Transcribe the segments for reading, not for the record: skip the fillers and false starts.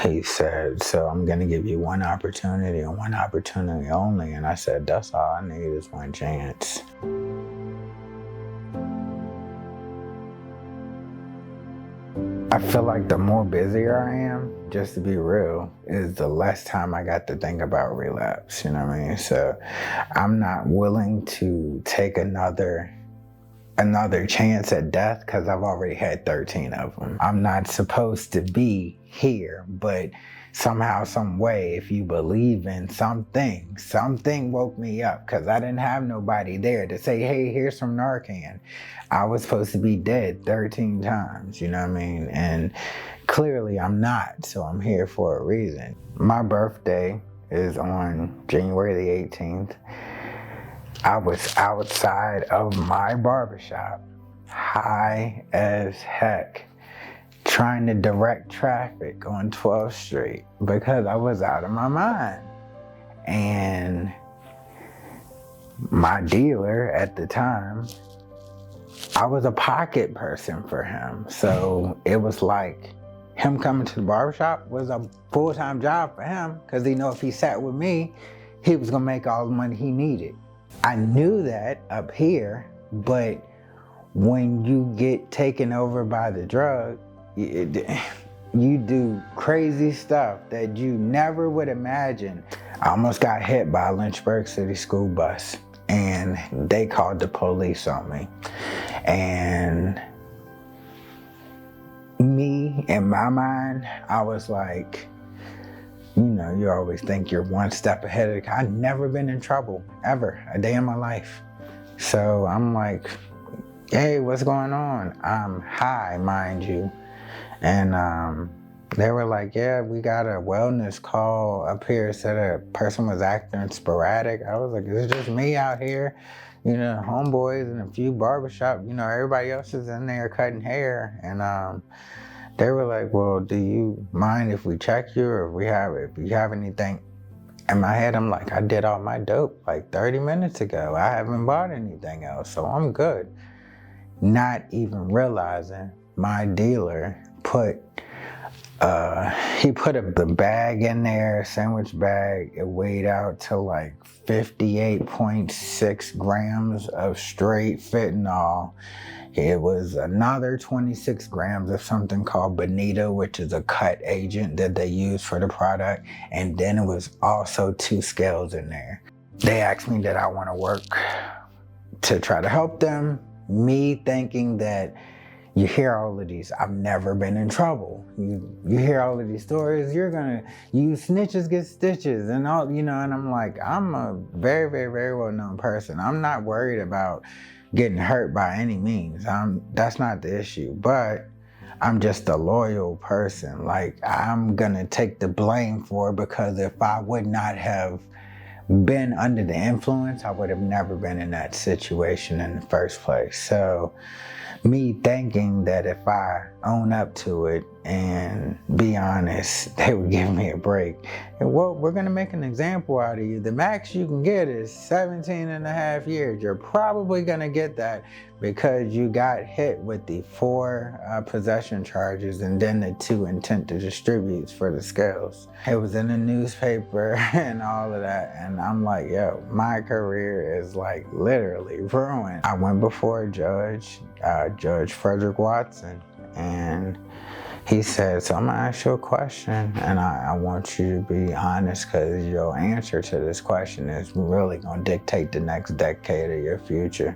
He said, so I'm going to give you one opportunity and one opportunity only. And I said, that's all I need is one chance. I feel like the more busier I am, just to be real, is the less time I got to think about relapse, you know what I mean? So I'm not willing to take another chance at death because I've already had 13 of them. I'm not supposed to be here, but somehow, some way, if you believe in something woke me up because I didn't have nobody there to say, hey, here's some Narcan. I was supposed to be dead 13 times, you know what I mean? And clearly I'm not, so I'm here for a reason. My birthday is on January the 18th. I was outside of my barbershop, high as heck, trying to direct traffic on 12th Street because I was out of my mind. And my dealer at the time, I was a pocket person for him. So it was like him coming to the barbershop was a full-time job for him because he knew if he sat with me, he was gonna make all the money he needed. I knew that up here, but when you get taken over by the drug, you do crazy stuff that you never would imagine. I almost got hit by a Lynchburg City school bus, and they called the police on me. And me, in my mind, I was like, you know, you always think you're one step ahead of the... I've never been in trouble, ever, a day in my life. So I'm like, hey, what's going on? I'm high, mind you. And they were like, yeah, we got a wellness call up here. Said a person was acting sporadic. I was like, is it just me out here? You know, homeboys and a few barbershop, you know, everybody else is in there cutting hair. And they were like, well, do you mind if we check you or if you have anything? In my head, I'm like, I did all my dope like 30 minutes ago. I haven't bought anything else, so I'm good. Not even realizing my dealer put the bag in there, sandwich bag. It weighed out to like 58.6 grams of straight fentanyl. It was another 26 grams of something called Bonita, which is a cut agent that they use for the product. And then it was also 2 scales in there. They asked me that I want to work to try to help them. Me thinking that you hear all of these, I've never been in trouble. You hear all of these stories, you snitches get stitches and all, you know, and I'm like, I'm a very, very, very well-known person. I'm not worried about getting hurt by any means. That's not the issue, but I'm just a loyal person. Like, I'm gonna take the blame for it because if I would not have been under the influence, I would have never been in that situation in the first place. So me thinking that if I own up to it and be honest, they would give me a break. And well, we're gonna make an example out of you. The max you can get is 17 and a half years. You're probably gonna get that because you got hit with the 4 possession charges and then the 2 intent to distribute for the scales. It was in the newspaper and all of that. And I'm like, yo, my career is like literally ruined. I went before a judge, Judge Frederick Watson, and he said, so I'm gonna ask you a question and I want you to be honest because your answer to this question is really gonna dictate the next decade of your future.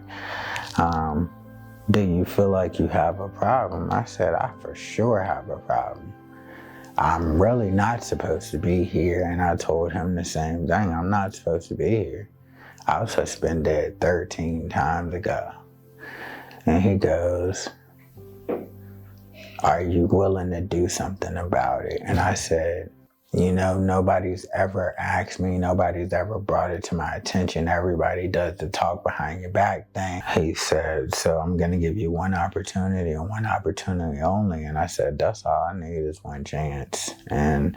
Do you feel like you have a problem? I said, I for sure have a problem. I'm really not supposed to be here. And I told him the same thing. I'm not supposed to be here. I was supposed to been dead 13 times ago. And he goes, are you willing to do something about it? And I said, you know, nobody's ever asked me, nobody's ever brought it to my attention. Everybody does the talk behind your back thing. He said, so I'm gonna give you one opportunity and one opportunity only. And I said, that's all I need is one chance. And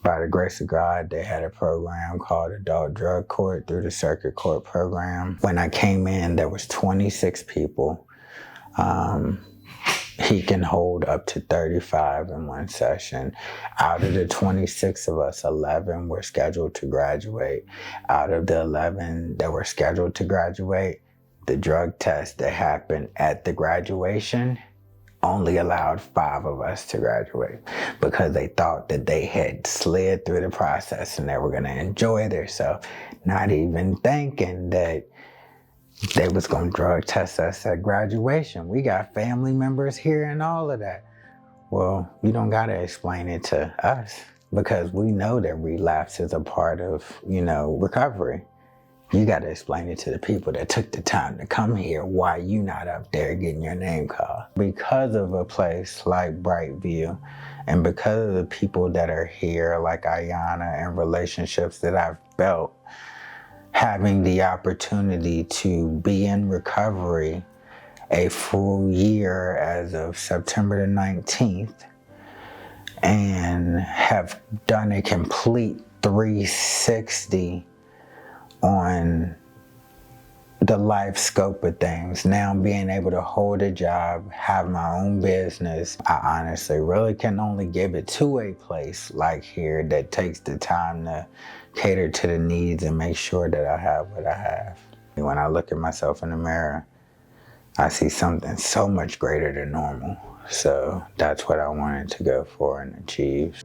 by the grace of God, they had a program called Adult Drug Court through the Circuit Court program. When I came in, there was 26 people. he can hold up to 35 in one session. Out of the 26 of us, 11 were scheduled to graduate. Out of the 11 that were scheduled to graduate, the drug test that happened at the graduation only allowed 5 of us to graduate because they thought that they had slid through the process and they were going to enjoy themselves, not even thinking that they was going to drug test us at graduation. We got family members here and all of that. Well, you don't got to explain it to us because we know that relapse is a part of, recovery. You got to explain it to the people that took the time to come here why you not up there getting your name called. Because of a place like Brightview and because of the people that are here like Ayana and relationships that I've built, having the opportunity to be in recovery a full year as of September the 19th and have done a complete 360 on the life scope of things. Now being able to hold a job, have my own business, I honestly really can only give it to a place like here that takes the time to cater to the needs and make sure that I have what I have. When I look at myself in the mirror, I see something so much greater than normal. So that's what I wanted to go for and achieve.